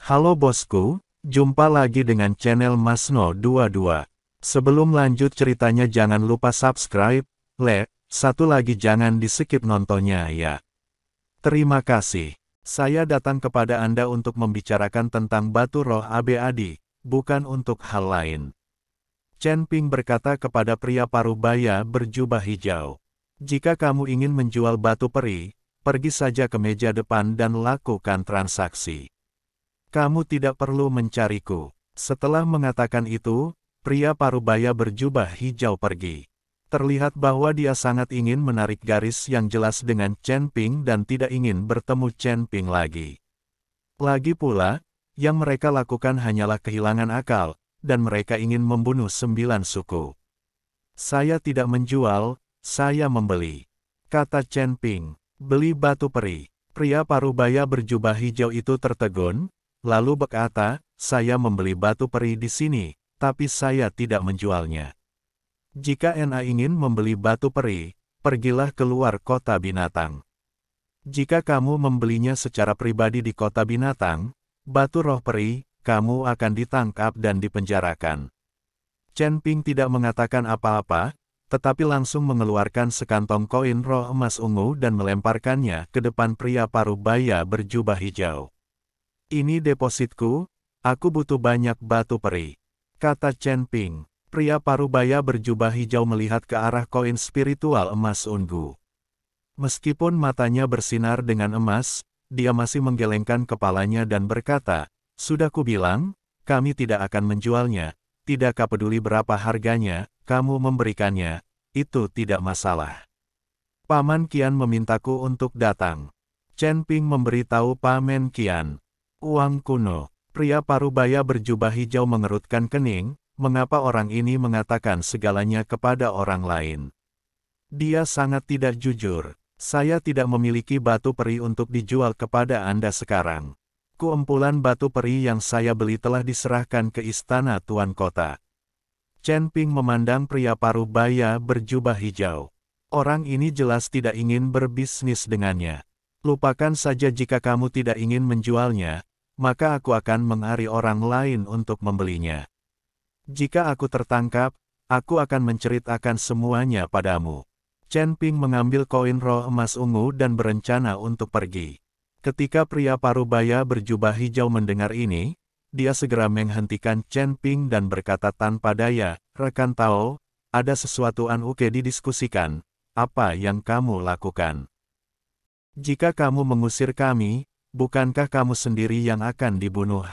Halo bosku, jumpa lagi dengan channel Masno22. Sebelum lanjut ceritanya jangan lupa subscribe, like, satu lagi jangan di-skip nontonnya ya. Terima kasih. Saya datang kepada Anda untuk membicarakan tentang batu roh abadi, bukan untuk hal lain. Chen Ping berkata kepada pria parubaya berjubah hijau. Jika kamu ingin menjual batu peri, pergi saja ke meja depan dan lakukan transaksi. Kamu tidak perlu mencariku. Setelah mengatakan itu, pria parubaya berjubah hijau pergi. Terlihat bahwa dia sangat ingin menarik garis yang jelas dengan Chen Ping dan tidak ingin bertemu Chen Ping lagi. Lagi pula, yang mereka lakukan hanyalah kehilangan akal, dan mereka ingin membunuh 9 suku. Saya tidak menjual, saya membeli. Kata Chen Ping, beli batu peri. Pria parubaya berjubah hijau itu tertegun, lalu berkata, saya membeli batu peri di sini, tapi saya tidak menjualnya. Jika Anda ingin membeli batu peri, pergilah keluar kota binatang. Jika kamu membelinya secara pribadi di kota binatang, batu roh peri, kamu akan ditangkap dan dipenjarakan. Chen Ping tidak mengatakan apa-apa, tetapi langsung mengeluarkan sekantong koin roh emas ungu dan melemparkannya ke depan pria parubaya berjubah hijau. Ini depositku, aku butuh banyak batu peri. Kata Chen Ping. Pria parubaya berjubah hijau melihat ke arah koin spiritual emas ungu. Meskipun matanya bersinar dengan emas, dia masih menggelengkan kepalanya dan berkata, sudah kubilang, kami tidak akan menjualnya, tidakkah peduli berapa harganya, kamu memberikannya, itu tidak masalah. Paman Qian memintaku untuk datang. Chen Ping memberitahu Paman Qian. Uang kuno. Pria parubaya berjubah hijau mengerutkan kening, mengapa orang ini mengatakan segalanya kepada orang lain. Dia sangat tidak jujur. Saya tidak memiliki batu peri untuk dijual kepada Anda sekarang. Kumpulan batu peri yang saya beli telah diserahkan ke istana Tuan Kota. Chen Ping memandang pria parubaya berjubah hijau. Orang ini jelas tidak ingin berbisnis dengannya. Lupakan saja jika kamu tidak ingin menjualnya, maka aku akan mengari orang lain untuk membelinya. Jika aku tertangkap, aku akan menceritakan semuanya padamu. Chen Ping mengambil koin roh emas ungu dan berencana untuk pergi. Ketika pria parubaya berjubah hijau mendengar ini, dia segera menghentikan Chen Ping dan berkata tanpa daya, rekan Tao, ada sesuatu uke didiskusikan, apa yang kamu lakukan? Jika kamu mengusir kami, bukankah kamu sendiri yang akan dibunuh?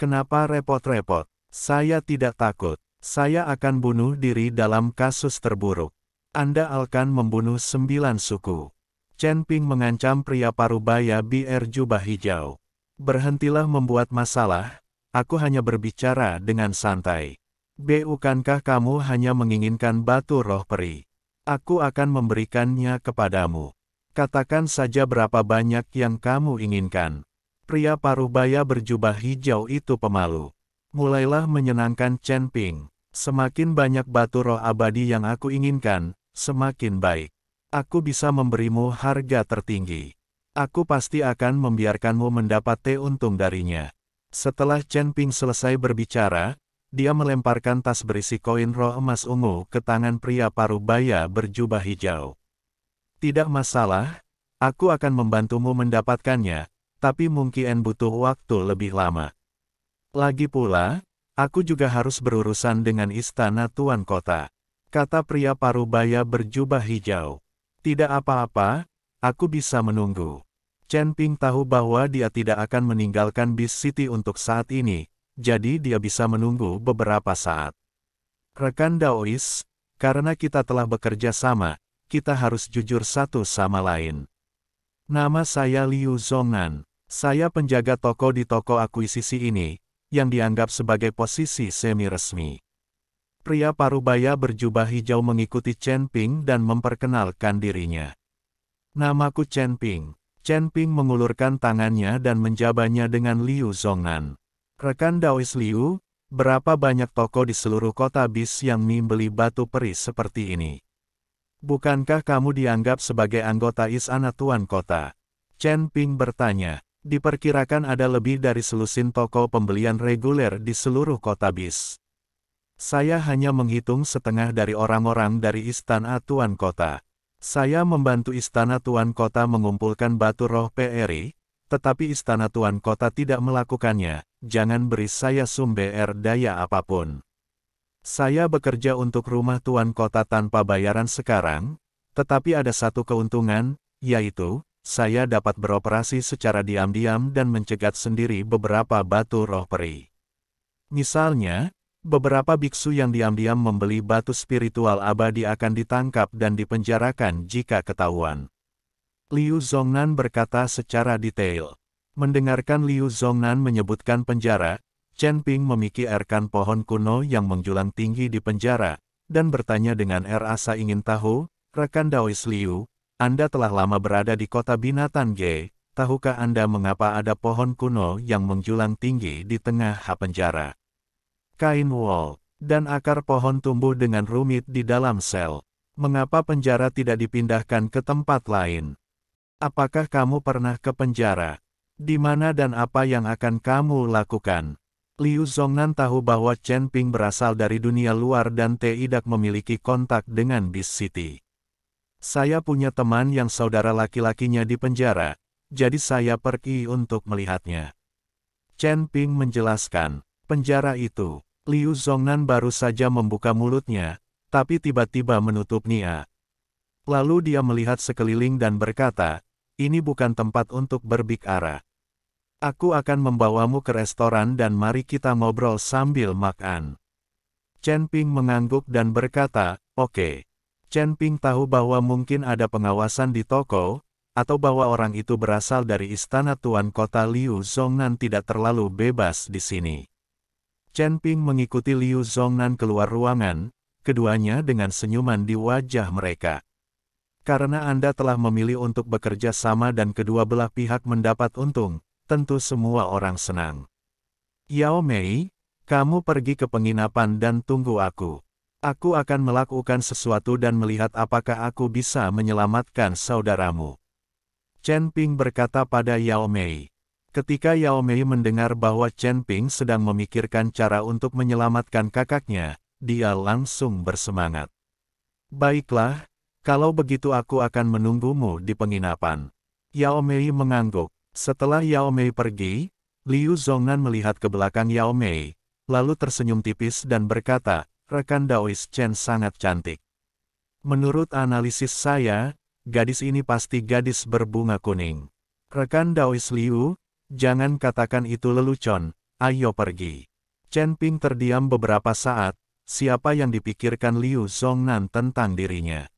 Kenapa repot-repot? Saya tidak takut. Saya akan bunuh diri dalam kasus terburuk. Anda akan membunuh 9 suku. Chen Ping mengancam pria parubaya berjubah hijau. Berhentilah membuat masalah, aku hanya berbicara dengan santai. Bukankah kamu hanya menginginkan batu roh peri? Aku akan memberikannya kepadamu. Katakan saja berapa banyak yang kamu inginkan. Pria parubaya berjubah hijau itu pemalu. Mulailah menyenangkan Chen Ping. Semakin banyak batu roh abadi yang aku inginkan, semakin baik. Aku bisa memberimu harga tertinggi. Aku pasti akan membiarkanmu mendapat untung darinya. Setelah Chen Ping selesai berbicara, dia melemparkan tas berisi koin roh emas ungu ke tangan pria parubaya berjubah hijau. Tidak masalah, aku akan membantumu mendapatkannya, tapi mungkin butuh waktu lebih lama. Lagi pula, aku juga harus berurusan dengan istana Tuan Kota. Kata pria parubaya berjubah hijau. Tidak apa-apa, aku bisa menunggu. Chen Ping tahu bahwa dia tidak akan meninggalkan Beast City untuk saat ini, jadi dia bisa menunggu beberapa saat. Rekan Daois, karena kita telah bekerja sama, kita harus jujur satu sama lain. Nama saya Liu Zhongnan. Saya penjaga toko di toko akuisisi ini, yang dianggap sebagai posisi semi-resmi. Pria parubaya berjubah hijau mengikuti Chen Ping dan memperkenalkan dirinya. Namaku Chen Ping. Chen Ping mengulurkan tangannya dan menjabatnya dengan Liu Zhongnan. Rekan Daois Liu, berapa banyak toko di seluruh kota Bis yang membeli batu peri seperti ini? Bukankah kamu dianggap sebagai anggota istana Tuan Kota? Chen Ping bertanya. Diperkirakan ada lebih dari selusin toko pembelian reguler di seluruh kota Bis. Saya hanya menghitung setengah dari orang-orang dari Istana Tuan Kota. Saya membantu Istana Tuan Kota mengumpulkan batu roh PRI, tetapi Istana Tuan Kota tidak melakukannya. Jangan beri saya sumber daya apapun. Saya bekerja untuk rumah Tuan Kota tanpa bayaran sekarang, tetapi ada satu keuntungan, yaitu, saya dapat beroperasi secara diam-diam dan mencegat sendiri beberapa batu roh peri. Misalnya, beberapa biksu yang diam-diam membeli batu spiritual abadi akan ditangkap dan dipenjarakan jika ketahuan. Liu Zongnan berkata secara detail. Mendengarkan Liu Zongnan menyebutkan penjara, Chen Ping memikirkan pohon kuno yang menjulang tinggi di penjara, dan bertanya dengan rasa ingin tahu, rekan Daois Liu, Anda telah lama berada di kota binatang Ge, tahukah Anda mengapa ada pohon kuno yang menjulang tinggi di tengah penjara? Kain wol dan akar pohon tumbuh dengan rumit di dalam sel. Mengapa penjara tidak dipindahkan ke tempat lain? Apakah kamu pernah ke penjara? Di mana dan apa yang akan kamu lakukan? Liu Zongnan tahu bahwa Chen Ping berasal dari dunia luar dan tidak memiliki kontak dengan Beast City. Saya punya teman yang saudara laki-lakinya di penjara, jadi saya pergi untuk melihatnya. Chen Ping menjelaskan, penjara itu. Liu Zongnan baru saja membuka mulutnya, tapi tiba-tiba menutupnya. Lalu dia melihat sekeliling dan berkata, ini bukan tempat untuk berbicara. Aku akan membawamu ke restoran dan mari kita ngobrol sambil makan. Chen Ping mengangguk dan berkata, oke. Chen Ping tahu bahwa mungkin ada pengawasan di toko, atau bahwa orang itu berasal dari Istana Tuan Kota. Liu Zongnan tidak terlalu bebas di sini. Chen Ping mengikuti Liu Zongnan keluar ruangan, keduanya dengan senyuman di wajah mereka. Karena Anda telah memilih untuk bekerja sama dan kedua belah pihak mendapat untung, tentu semua orang senang. Yao Mei, kamu pergi ke penginapan dan tunggu aku. Aku akan melakukan sesuatu dan melihat apakah aku bisa menyelamatkan saudaramu. Chen Ping berkata pada Yao Mei. Ketika Yao Mei mendengar bahwa Chen Ping sedang memikirkan cara untuk menyelamatkan kakaknya, dia langsung bersemangat. Baiklah, kalau begitu aku akan menunggumu di penginapan. Yao Mei mengangguk. Setelah Yao Mei pergi, Liu Zongnan melihat ke belakang Yao Mei, lalu tersenyum tipis dan berkata, rekan Daois Chen sangat cantik. Menurut analisis saya, gadis ini pasti gadis berbunga kuning. Rekan Daois Liu, jangan katakan itu lelucon, ayo pergi. Chen Ping terdiam beberapa saat, siapa yang dipikirkan Liu Zongnan tentang dirinya.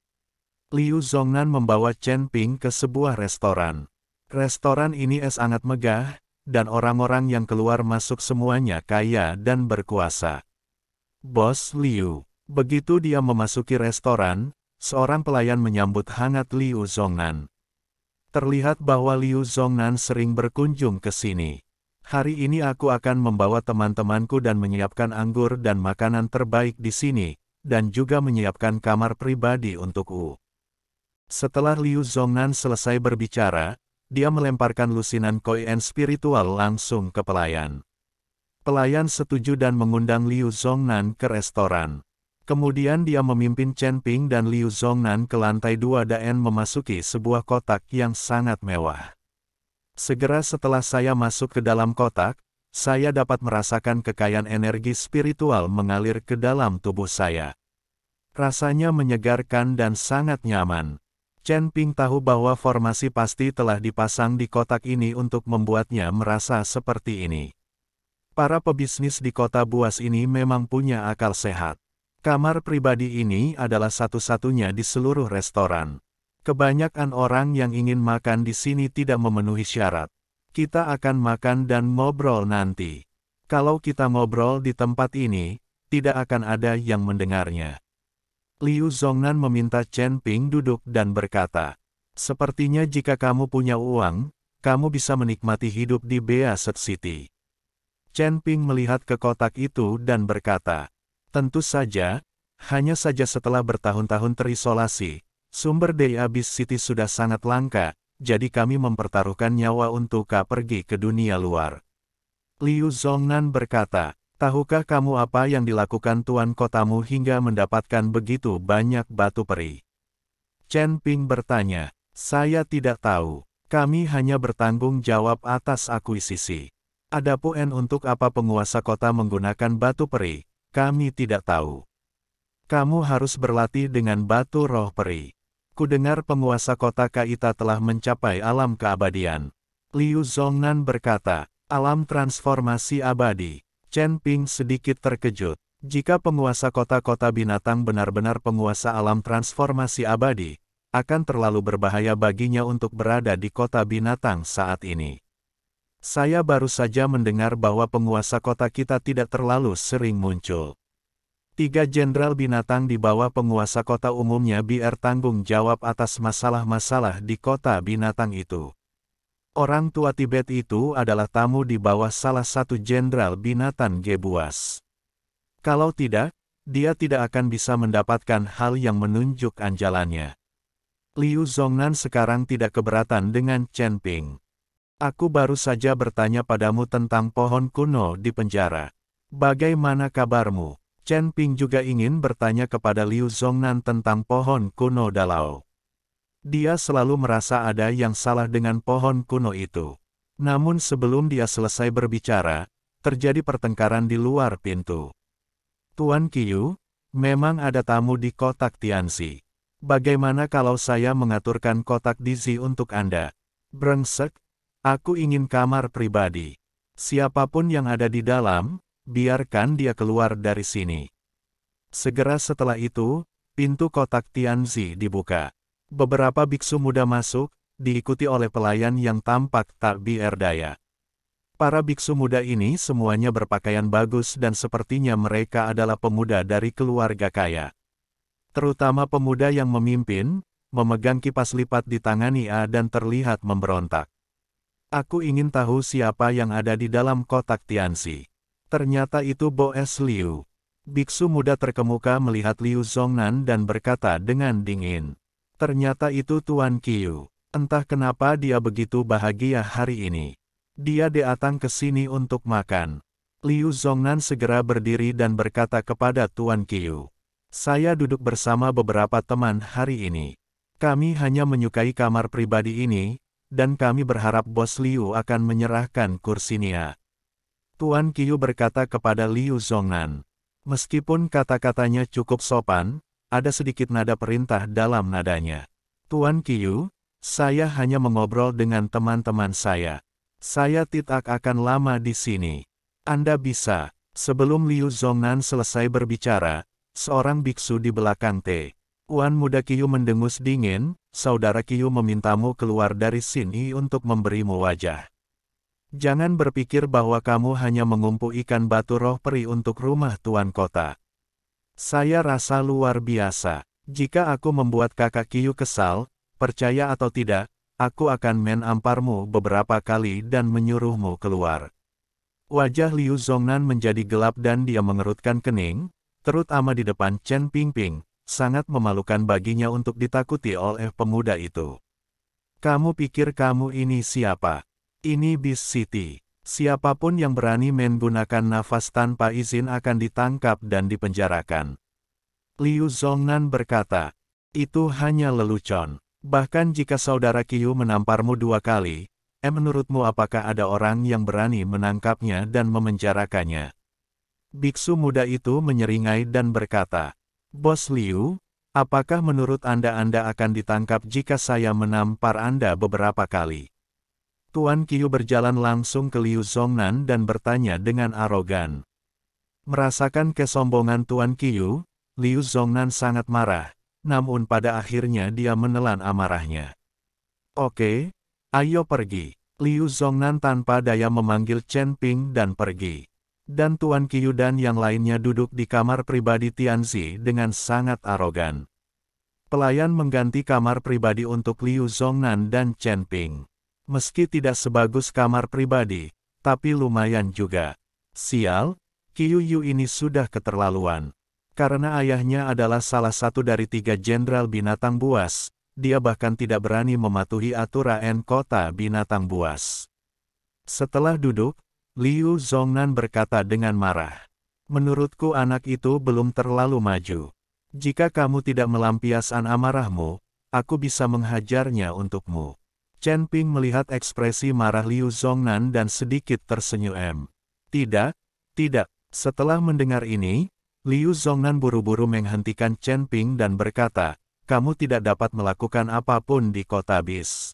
Liu Zongnan membawa Chen Ping ke sebuah restoran. Restoran ini sangat megah, dan orang-orang yang keluar masuk semuanya kaya dan berkuasa. Bos Liu. Begitu dia memasuki restoran, seorang pelayan menyambut hangat Liu Zongnan. Terlihat bahwa Liu Zongnan sering berkunjung ke sini. Hari ini aku akan membawa teman-temanku dan menyiapkan anggur dan makanan terbaik di sini, dan juga menyiapkan kamar pribadi untukku. Setelah Liu Zongnan selesai berbicara, dia melemparkan lusinan koin spiritual langsung ke pelayan. Pelayan setuju dan mengundang Liu Zongnan ke restoran. Kemudian dia memimpin Chen Ping dan Liu Zongnan ke lantai 2 dan memasuki sebuah kotak yang sangat mewah. Segera setelah saya masuk ke dalam kotak, saya dapat merasakan kekayaan energi spiritual mengalir ke dalam tubuh saya. Rasanya menyegarkan dan sangat nyaman. Chen Ping tahu bahwa formasi pasti telah dipasang di kotak ini untuk membuatnya merasa seperti ini. Para pebisnis di kota buas ini memang punya akal sehat. Kamar pribadi ini adalah satu-satunya di seluruh restoran. Kebanyakan orang yang ingin makan di sini tidak memenuhi syarat. Kita akan makan dan ngobrol nanti. Kalau kita ngobrol di tempat ini, tidak akan ada yang mendengarnya. Liu Zongnan meminta Chen Ping duduk dan berkata, sepertinya jika kamu punya uang, kamu bisa menikmati hidup di Beaset City. Chen Ping melihat ke kotak itu dan berkata, tentu saja, hanya saja setelah bertahun-tahun terisolasi, sumber daya Beast City sudah sangat langka, jadi kami mempertaruhkan nyawa untuk pergi ke dunia luar. Liu Zongnan berkata, tahukah kamu apa yang dilakukan tuan kotamu hingga mendapatkan begitu banyak batu peri? Chen Ping bertanya, saya tidak tahu. Kami hanya bertanggung jawab atas akuisisi. Adapun untuk apa penguasa kota menggunakan batu peri, kami tidak tahu. Kamu harus berlatih dengan batu roh peri. Kudengar penguasa kota Kaita telah mencapai alam keabadian. Liu Zongnan berkata, alam transformasi abadi. Chen Ping sedikit terkejut. Jika penguasa kota-kota binatang benar-benar penguasa alam transformasi abadi, akan terlalu berbahaya baginya untuk berada di kota binatang saat ini. Saya baru saja mendengar bahwa penguasa kota kita tidak terlalu sering muncul. 3 jenderal binatang di bawah penguasa kota umumnya biar tanggung jawab atas masalah-masalah di kota binatang itu. Orang tua Tibet itu adalah tamu di bawah salah satu jenderal binatang Gebuas. Kalau tidak, dia tidak akan bisa mendapatkan hal yang menunjuk anjalannya. Liu Zongnan sekarang tidak keberatan dengan Chen Ping. Aku baru saja bertanya padamu tentang pohon kuno di penjara. Bagaimana kabarmu? Chen Ping juga ingin bertanya kepada Liu Zongnan tentang pohon kuno Dalau. Dia selalu merasa ada yang salah dengan pohon kuno itu. Namun sebelum dia selesai berbicara, terjadi pertengkaran di luar pintu. Tuan Qiu, memang ada tamu di kotak Tianzi. Bagaimana kalau saya mengaturkan kotak Dizi untuk Anda? Brengsek, aku ingin kamar pribadi. Siapapun yang ada di dalam, biarkan dia keluar dari sini. Segera setelah itu, pintu kotak Tianzi dibuka. Beberapa biksu muda masuk, diikuti oleh pelayan yang tampak tak berdaya. Para biksu muda ini semuanya berpakaian bagus dan sepertinya mereka adalah pemuda dari keluarga kaya. Terutama pemuda yang memimpin, memegang kipas lipat di tangan ia dan terlihat memberontak. Aku ingin tahu siapa yang ada di dalam kotak Tianzi. Ternyata itu Boes Liu. Biksu muda terkemuka melihat Liu Zongnan dan berkata dengan dingin. Ternyata itu Tuan Qiu. Entah kenapa dia begitu bahagia hari ini. Dia datang ke sini untuk makan. Liu Zongnan segera berdiri dan berkata kepada Tuan Qiu. Saya duduk bersama beberapa teman hari ini. Kami hanya menyukai kamar pribadi ini, dan kami berharap Bos Liu akan menyerahkan kursinya. Tuan Qiu berkata kepada Liu Zongnan. Meskipun kata-katanya cukup sopan, ada sedikit nada perintah dalam nadanya. Tuan Qiu, saya hanya mengobrol dengan teman-teman saya. Saya tidak akan lama di sini. Anda bisa. Sebelum Liu Zongnan selesai berbicara, seorang biksu di belakang Tuan Muda Qiu mendengus dingin, saudara Qiu memintamu keluar dari sini untuk memberimu wajah. Jangan berpikir bahwa kamu hanya mengumpulkan batu roh peri untuk rumah tuan kota. Saya rasa luar biasa. Jika aku membuat kakak Qiu kesal, percaya atau tidak, aku akan menamparmu beberapa kali dan menyuruhmu keluar. Wajah Liu Zongnan menjadi gelap dan dia mengerutkan kening, terutama di depan Chen Pingping, sangat memalukan baginya untuk ditakuti oleh pemuda itu. Kamu pikir kamu ini siapa? Ini Beast City. Siapapun yang berani menggunakan nafas tanpa izin akan ditangkap dan dipenjarakan. Liu Zongnan berkata, itu hanya lelucon. Bahkan jika saudara Qiu menamparmu 2 kali, menurutmu apakah ada orang yang berani menangkapnya dan memenjarakannya? Biksu muda itu menyeringai dan berkata, Bos Liu, apakah menurut Anda akan ditangkap jika saya menampar Anda beberapa kali? Tuan Qiu berjalan langsung ke Liu Zongnan dan bertanya dengan arogan. Merasakan kesombongan Tuan Qiu, Liu Zongnan sangat marah, namun pada akhirnya dia menelan amarahnya. Oke, ayo pergi. Liu Zongnan tanpa daya memanggil Chen Ping dan pergi. Dan Tuan Qiu dan yang lainnya duduk di kamar pribadi Tianzi dengan sangat arogan. Pelayan mengganti kamar pribadi untuk Liu Zongnan dan Chen Ping. Meski tidak sebagus kamar pribadi, tapi lumayan juga. Sial, Qiu Yu ini sudah keterlaluan. Karena ayahnya adalah salah satu dari 3 jenderal binatang buas, dia bahkan tidak berani mematuhi aturan kota binatang buas. Setelah duduk, Liu Zhongnan berkata dengan marah. Menurutku anak itu belum terlalu maju. Jika kamu tidak melampiaskan amarahmu, aku bisa menghajarnya untukmu. Chen Ping melihat ekspresi marah Liu Zhongnan dan sedikit tersenyum. Tidak, tidak. Setelah mendengar ini, Liu Zhongnan buru-buru menghentikan Chen Ping dan berkata, kamu tidak dapat melakukan apapun di kota bis.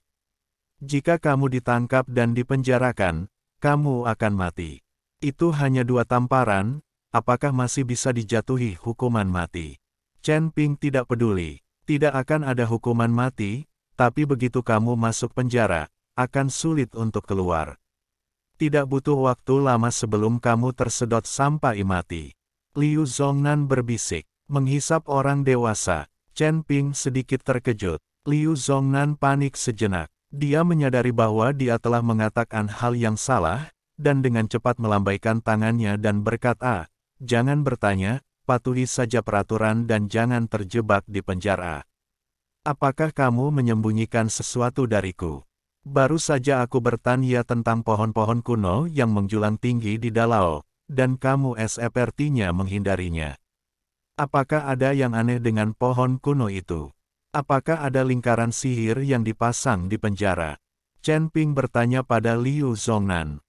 Jika kamu ditangkap dan dipenjarakan, kamu akan mati. Itu hanya 2 tamparan, apakah masih bisa dijatuhi hukuman mati? Chen Ping tidak peduli, tidak akan ada hukuman mati, tapi begitu kamu masuk penjara, akan sulit untuk keluar. Tidak butuh waktu lama sebelum kamu tersedot sampai mati. Liu Zhongnan berbisik, menghisap orang dewasa. Chen Ping sedikit terkejut. Liu Zhongnan panik sejenak. Dia menyadari bahwa dia telah mengatakan hal yang salah, dan dengan cepat melambaikan tangannya dan berkata, jangan bertanya, patuhi saja peraturan dan jangan terjebak di penjara. Apakah kamu menyembunyikan sesuatu dariku? Baru saja aku bertanya tentang pohon-pohon kuno yang menjulang tinggi di Dalao, dan kamu sepertinya menghindarinya. Apakah ada yang aneh dengan pohon kuno itu? Apakah ada lingkaran sihir yang dipasang di penjara? Chen Ping bertanya pada Liu Zhongnan.